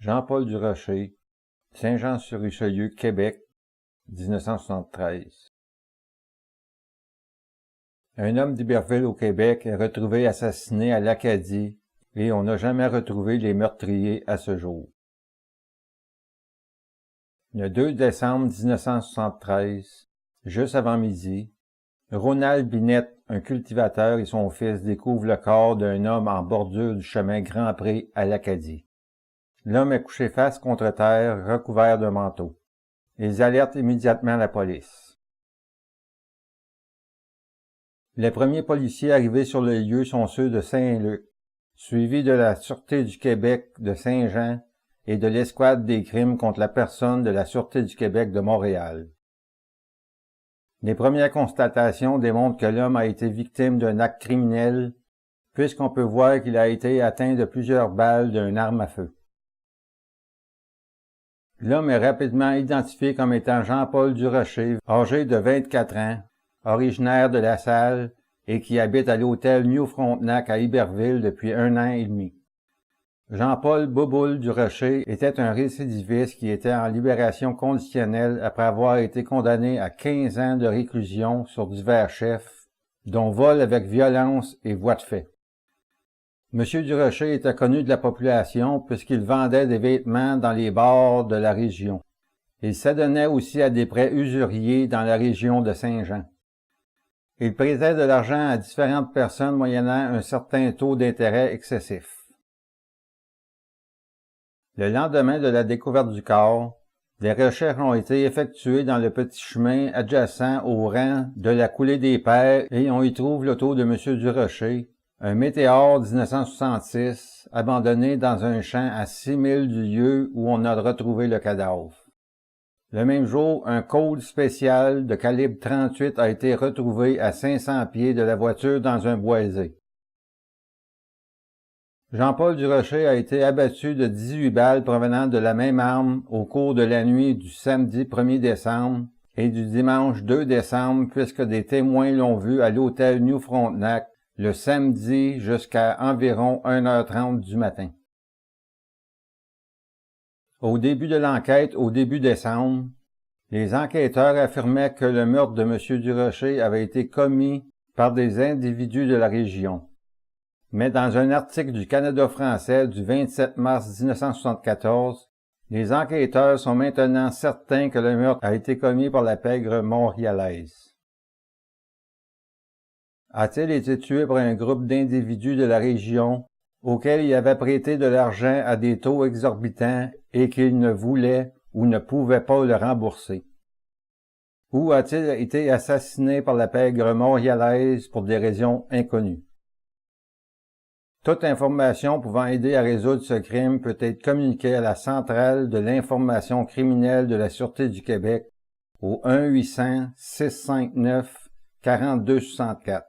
Jean-Paul Durocher, Saint-Jean-sur-Richelieu, Québec, 1973. Un homme d'Iberville au Québec est retrouvé assassiné à l'Acadie et on n'a jamais retrouvé les meurtriers à ce jour. Le 2 décembre 1973, juste avant midi, Ronald Binette, un cultivateur, et son fils découvrent le corps d'un homme en bordure du chemin Grand-Pré à l'Acadie. L'homme est couché face contre terre, recouvert d'un manteau. Ils alertent immédiatement la police. Les premiers policiers arrivés sur le lieu sont ceux de Saint-Luc, suivis de la Sûreté du Québec de Saint-Jean et de l'escouade des crimes contre la personne de la Sûreté du Québec de Montréal. Les premières constatations démontrent que l'homme a été victime d'un acte criminel, puisqu'on peut voir qu'il a été atteint de plusieurs balles d'une arme à feu. L'homme est rapidement identifié comme étant Jean-Paul Durocher, âgé de 24 ans, originaire de La Salle et qui habite à l'hôtel New Frontenac à Iberville depuis 1 an et demi. Jean-Paul Bouboule Durocher était un récidiviste qui était en libération conditionnelle après avoir été condamné à 15 ans de réclusion sur divers chefs, dont vol avec violence et voies de fait. M. Durocher était connu de la population puisqu'il vendait des vêtements dans les bars de la région. Il s'adonnait aussi à des prêts usuriers dans la région de Saint-Jean. Il prêtait de l'argent à différentes personnes moyennant un certain taux d'intérêt excessif. Le lendemain de la découverte du corps, des recherches ont été effectuées dans le petit chemin adjacent au rang de la coulée des Pères et on y trouve l'auto de M. Durocher, un Météor 1966, abandonné dans un champ à 6 milles du lieu où on a retrouvé le cadavre. Le même jour, un Colt spécial de calibre 38 a été retrouvé à 500 pieds de la voiture dans un boisé. Jean-Paul Durocher a été abattu de 18 balles provenant de la même arme au cours de la nuit du samedi 1er décembre et du dimanche 2 décembre puisque des témoins l'ont vu à l'hôtel New Frontenac le samedi jusqu'à environ 1h30 du matin. Au début de l'enquête, au début décembre, les enquêteurs affirmaient que le meurtre de M. Durocher avait été commis par des individus de la région. Mais dans un article du Canada français du 27 mars 1974, les enquêteurs sont maintenant certains que le meurtre a été commis par la pègre montréalaise. A-t-il été tué par un groupe d'individus de la région auxquels il avait prêté de l'argent à des taux exorbitants et qu'il ne voulait ou ne pouvait pas le rembourser? Ou a-t-il été assassiné par la pègre montréalaise pour des raisons inconnues? Toute information pouvant aider à résoudre ce crime peut être communiquée à la centrale de l'information criminelle de la Sûreté du Québec au 1-800-659-4264.